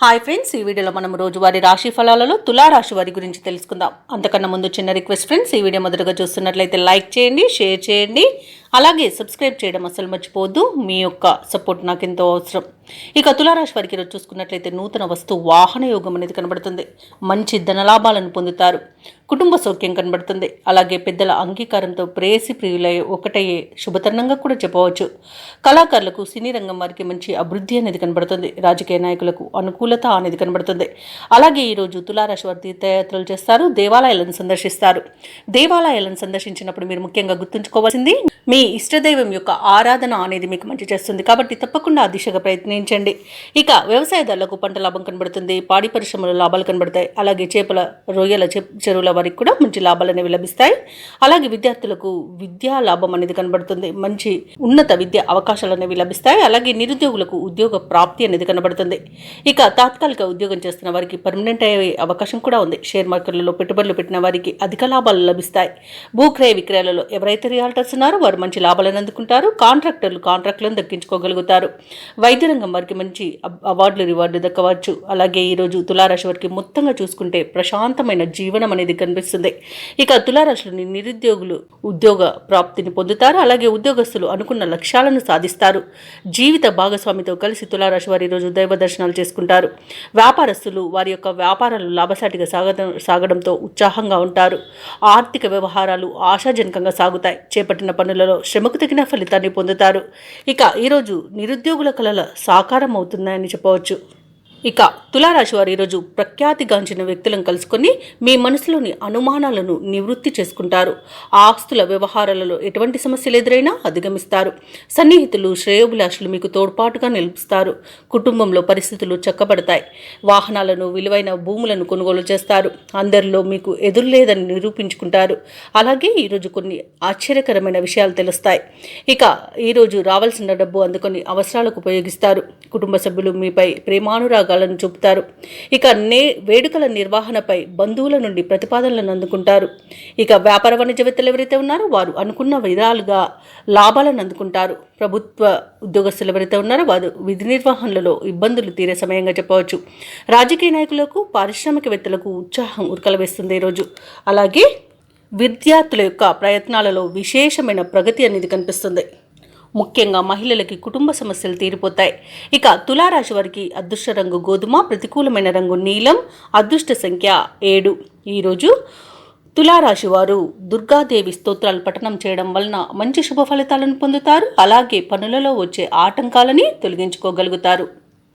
Hi friends, ఈ వీడియోలో మనం రోజువారీ రాశి ఫలాలలో తులారాశి వారి గురించి తెలుసుకుందాం. అంతకన్నా ముందు చిన్న రిక్వెస్ట్ ఫ్రెండ్స్, ఈ వీడియో మొదటగా చూస్తున్నట్లయితే లైక్ చేయండి, షేర్ చేయండి, అలాగే సబ్స్క్రైబ్ చేయడం అసలు మర్చిపోవద్దు. మీ యొక్క సపోర్ట్ నాకు ఎంతో అవసరం. ఇక తులారాశి వారికి ఈరోజు చూసుకున్నట్లయితే నూతన వస్తు వాహన యోగం అనేది కనబడుతుంది. మంచి ధనలాభాలను పొందుతారు. కుటుంబ సౌఖ్యం కనబడుతుంది. అలాగే పెద్దల అంగీకారంతో ప్రేయసి ప్రియులై ఒకటయ్యే శుభతరుణంగా కూడా చెప్పవచ్చు. కళాకారులకు సినీ రంగం వారికి మంచి అభివృద్ధి అనేది కనబడుతుంది. రాజకీయ నాయకులకు అనుకూలత అనేది కనబడుతుంది. అలాగే ఈరోజు తులారాశి వారు తీర్థయాత్రలు చేస్తారు, దేవాలయాలను సందర్శిస్తారు. దేవాలయాలను సందర్శించినప్పుడు మీరు ముఖ్యంగా గుర్తుంచుకోవాల్సింది మీ ఇష్టదైవం యొక్క ఆరాధన అనేది మీకు మంచి చేస్తుంది. కాబట్టి తప్పకుండా ఆ దిశగా ప్రయత్నించండి. ఇక వ్యవసాయదారులకు పంట లాభం కనబడుతుంది. పాడి పరిశ్రమలో లాభాలు కనబడతాయి. అలాగే చేపల రొయ్యల చెరువుల వారికి కూడా మంచి లాభాలు అనేవి లభిస్తాయి. అలాగే విద్యార్థులకు విద్యా లాభం అనేది కనబడుతుంది. మంచి ఉన్నత విద్యా అవకాశాలు అనేవి లభిస్తాయి. అలాగే నిరుద్యోగులకు ఉద్యోగ ప్రాప్తి అనేది కనబడుతుంది. ఇక తాత్కాలిక ఉద్యోగం చేస్తున్న వారికి పర్మనెంట్ అయ్యే అవకాశం కూడా ఉంది. షేర్ మార్కెట్లలో పెట్టుబడులు పెట్టిన వారికి అధిక లాభాలు లభిస్తాయి. భూక్రయ విక్రయాలలో ఎవరైతే రియాల్టర్స్ ఉన్నారో వారు మంచి లాభాలను అందుకుంటారు. కాంట్రాక్టులను దక్కించుకోగలుగుతారు. వైద్య రంగం వారికి మంచి అవార్డులు రివార్డులు దక్కవచ్చు. అలాగే ఈరోజు తులారాశి వారికి మొత్తంగా చూసుకుంటే ప్రశాంతమైన జీవనం అనేది కనిపిస్తుంది. ఇక తులారాశిలోని నిరుద్యోగులు ఉద్యోగ ప్రాప్తిని పొందుతారు. అలాగే ఉద్యోగస్తులు అనుకున్న లక్ష్యాలను సాధిస్తారు. జీవిత భాగస్వామితో కలిసి తులారాశి వారు ఈరోజు దైవ దర్శనాలు చేసుకుంటారు. వ్యాపారస్తులు వారి యొక్క వ్యాపారాలు లాభసాటిగా సాగడంతో ఉత్సాహంగా ఉంటారు. ఆర్థిక వ్యవహారాలు ఆశాజనకంగా సాగుతాయి. చేపట్టిన పనులలో శ్రమకు తగిన ఫలితాన్ని పొందుతారు. ఇక ఈరోజు నిరుద్యోగుల కలల సాకారం అవుతున్నాయని చెప్పవచ్చు. ఇక తులారాశి వారు ఈరోజు ప్రఖ్యాతిగాంచిన వ్యక్తులను కలుసుకొని మీ మనసులోని అనుమానాలను నివృత్తి చేసుకుంటారు. ఆస్తుల వ్యవహారాలలో ఎటువంటి సమస్యలు ఎదురైనా అధిగమిస్తారు. సన్నిహితులు శ్రేయోభిలాషులు మీకు తోడ్పాటుగా నిలుపుస్తారు. కుటుంబంలో పరిస్థితులు చక్కబడతాయి. వాహనాలను విలువైన భూములను కొనుగోలు చేస్తారు. అందరిలో మీకు ఎదురులేదని నిరూపించుకుంటారు. అలాగే ఈరోజు కొన్ని ఆశ్చర్యకరమైన విషయాలు తెలుస్తాయి. ఇక ఈరోజు రావాల్సిన డబ్బు అందుకొని అవసరాలకు ఉపయోగిస్తారు. కుటుంబ సభ్యులు మీపై ప్రేమానురాగాలను చూపుతారు. ఇక వేడుకల నిర్వహణపై బంధువుల నుండి ప్రతిపాదనలను అందుకుంటారు. ఇక వ్యాపార వాణిజ్యవేత్తలు ఎవరైతే ఉన్నారో వారు అనుకున్న విధాలుగా లాభాలను అందుకుంటారు. ప్రభుత్వ ఉద్యోగస్తులు ఎవరైతే ఉన్నారో వారు విధి నిర్వహణలో ఇబ్బందులు తీరే సమయంగా చెప్పవచ్చు. రాజకీయ నాయకులకు పారిశ్రామికవేత్తలకు ఉత్సాహం ఉరకలవేస్తుంది ఈరోజు. అలాగే విద్యార్థుల యొక్క ప్రయత్నాలలో విశేషమైన ప్రగతి అనేది కనిపిస్తుంది. ముఖ్యంగా మహిళలకి కుటుంబ సమస్యలు తీరిపోతాయి. ఇక తులారాశి వారికి అదృష్ట రంగు గోధుమ, ప్రతికూలమైన రంగు నీలం, అదృష్ట సంఖ్య 7. ఈరోజు తులారాశి వారు దుర్గాదేవి స్తోత్రాలు పఠనం చేయడం వలన మంచి శుభ ఫలితాలను పొందుతారు. అలాగే పనులలో వచ్చే ఆటంకాలని తొలగించుకోగలుగుతారు.